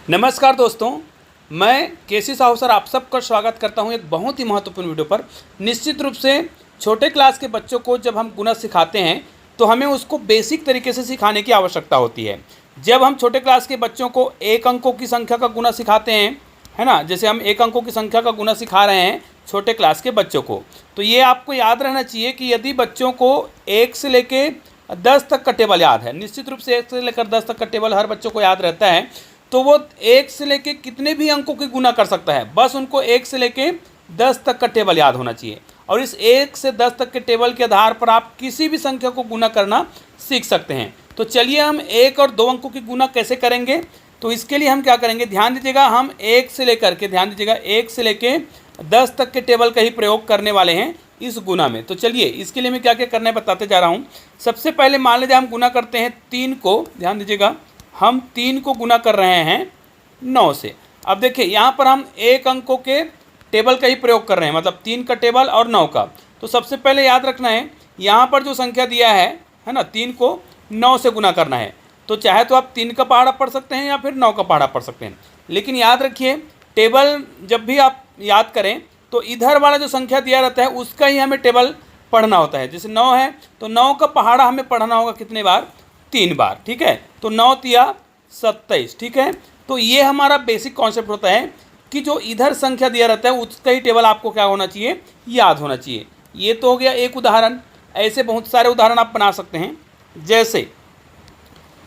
नमस्कार दोस्तों, मैं केसी साहू सर आप सबका स्वागत करता हूं एक बहुत ही महत्वपूर्ण वीडियो पर। निश्चित रूप से छोटे क्लास के बच्चों को जब हम गुणा सिखाते हैं तो हमें उसको बेसिक तरीके से सिखाने की आवश्यकता होती है। जब हम छोटे क्लास के बच्चों को एक अंकों की संख्या का गुणा सिखाते हैं, है ना, जैसे हम एक अंकों की संख्या का गुणा सिखा रहे हैं छोटे क्लास के बच्चों को, तो ये आपको याद रहना चाहिए कि यदि बच्चों को 1 से लेके 10 तक का टेबल याद है, निश्चित रूप से 1 से लेकर 10 तक का टेबल हर बच्चों को याद रहता है, तो वो 1 से लेके कितने भी अंकों की गुना कर सकता है। बस उनको 1 से लेके 10 तक का टेबल याद होना चाहिए और इस 1 से 10 तक के टेबल के आधार पर आप किसी भी संख्या को गुना करना सीख सकते हैं। तो चलिए हम 1 और 2 अंकों की गुना कैसे करेंगे, तो इसके लिए हम क्या करेंगे, ध्यान दीजिएगा, हम 1 से लेकर के 1 से लेके 10 तक के टेबल का ही प्रयोग करने वाले हैं इस गुना में। तो चलिए इसके लिए मैं क्या क्या करना है बताते जा रहा हूँ। सबसे पहले मान लीजिए हम गुना करते हैं 3 को, ध्यान दीजिएगा, हम 3 को गुना कर रहे हैं 9 से। अब देखिए यहाँ पर हम एक अंकों के टेबल का ही प्रयोग कर रहे हैं, मतलब 3 का टेबल और 9 का। तो सबसे पहले याद रखना है, यहाँ पर जो संख्या दिया है ना, 3 को 9 से गुना करना है। तो चाहे तो आप 3 का पहाड़ा पढ़ सकते हैं या फिर 9 का पहाड़ा पढ़ सकते हैं, लेकिन याद रखिए टेबल जब भी आप याद करें तो इधर वाला जो संख्या दिया रहता है उसका ही हमें टेबल पढ़ना होता है। जैसे 9 है तो 9 का पहाड़ा हमें पढ़ना होगा कितने बार, 3 बार, ठीक है। तो 9 तिया 27, ठीक है। तो ये हमारा बेसिक कॉन्सेप्ट होता है कि जो इधर संख्या दिया रहता है उसका ही टेबल आपको क्या होना चाहिए, याद होना चाहिए। ये तो हो गया एक उदाहरण, ऐसे बहुत सारे उदाहरण आप बना सकते हैं। जैसे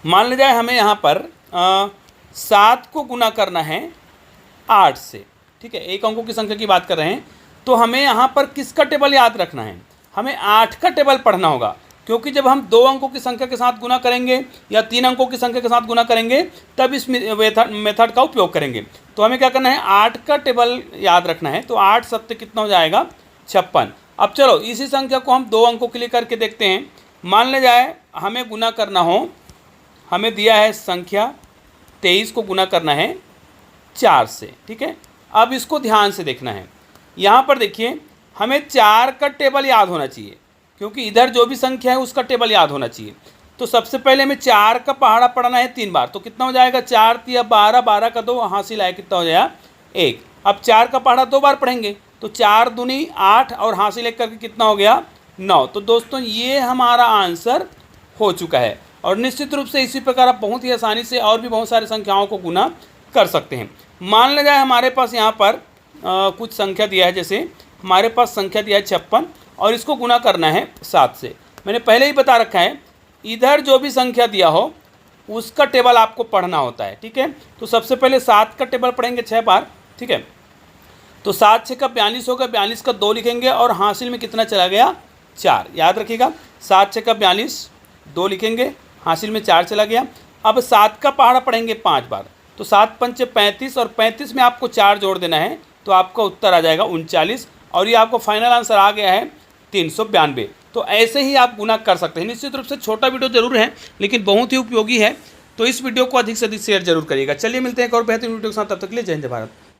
मान लिया जाए हमें यहाँ पर 7 को गुना करना है 8 से, ठीक है, एक अंकों की संख्या की बात कर रहे हैं, तो हमें यहाँ पर किसका टेबल याद रखना है, हमें 8 का टेबल पढ़ना होगा, क्योंकि जब हम 2 अंकों की संख्या के साथ गुना करेंगे या 3 अंकों की संख्या के साथ गुना करेंगे तब इस मेथड का उपयोग करेंगे। तो हमें क्या करना है, 8 का टेबल याद रखना है। तो 8 सत्ते कितना हो जाएगा, 56। अब चलो इसी संख्या को हम 2 अंकों के लिए करके देखते हैं। मान लिया जाए हमें गुना करना हो, हमें दिया है संख्या 23 को गुना करना है 4 से, ठीक है। अब इसको ध्यान से देखना है, यहाँ पर देखिए हमें 4 का टेबल याद होना चाहिए, क्योंकि इधर जो भी संख्या है उसका टेबल याद होना चाहिए। तो सबसे पहले हमें 4 का पहाड़ा पढ़ना है 3 बार, तो कितना हो जाएगा, 4 तिया 12, 12 का 2 हासिल आए कितना हो जाएगा 1। अब 4 का पहाड़ा 2 बार पढ़ेंगे तो 4 दूनी 8 और हासिल 1 करके कितना हो गया 9। तो दोस्तों ये हमारा आंसर हो चुका है। और निश्चित रूप से इसी प्रकार आप बहुत ही आसानी से और भी बहुत सारी संख्याओं को गुना कर सकते हैं। मान लिया जाए हमारे पास यहाँ पर कुछ संख्या दिया है, जैसे हमारे पास संख्या दिया है 56 और इसको गुना करना है 7 से। मैंने पहले ही बता रखा है, इधर जो भी संख्या दिया हो उसका टेबल आपको पढ़ना होता है, ठीक है। तो सबसे पहले 7 का टेबल पढ़ेंगे 6 बार, ठीक है। तो 7 6 का 42 होगा, 42 का 2 लिखेंगे और हासिल में कितना चला गया 4, याद रखिएगा। 7 6 का 42, 2 लिखेंगे, हासिल में 4 चला गया। अब 7 का पहाड़ा पढ़ेंगे 5 बार, तो 7 पंचे 35 और 35 में आपको 4 जोड़ देना है, तो आपका उत्तर आ जाएगा 39 और ये आपको फाइनल आंसर आ गया है 392। तो ऐसे ही आप गुना कर सकते हैं। निश्चित रूप से छोटा वीडियो जरूर है लेकिन बहुत ही उपयोगी है, तो इस वीडियो को अधिक से अधिक शेयर जरूर करिएगा। चलिए मिलते हैं एक और बेहतरीन वीडियो के साथ, तब तक के लिए जय हिंद भारत।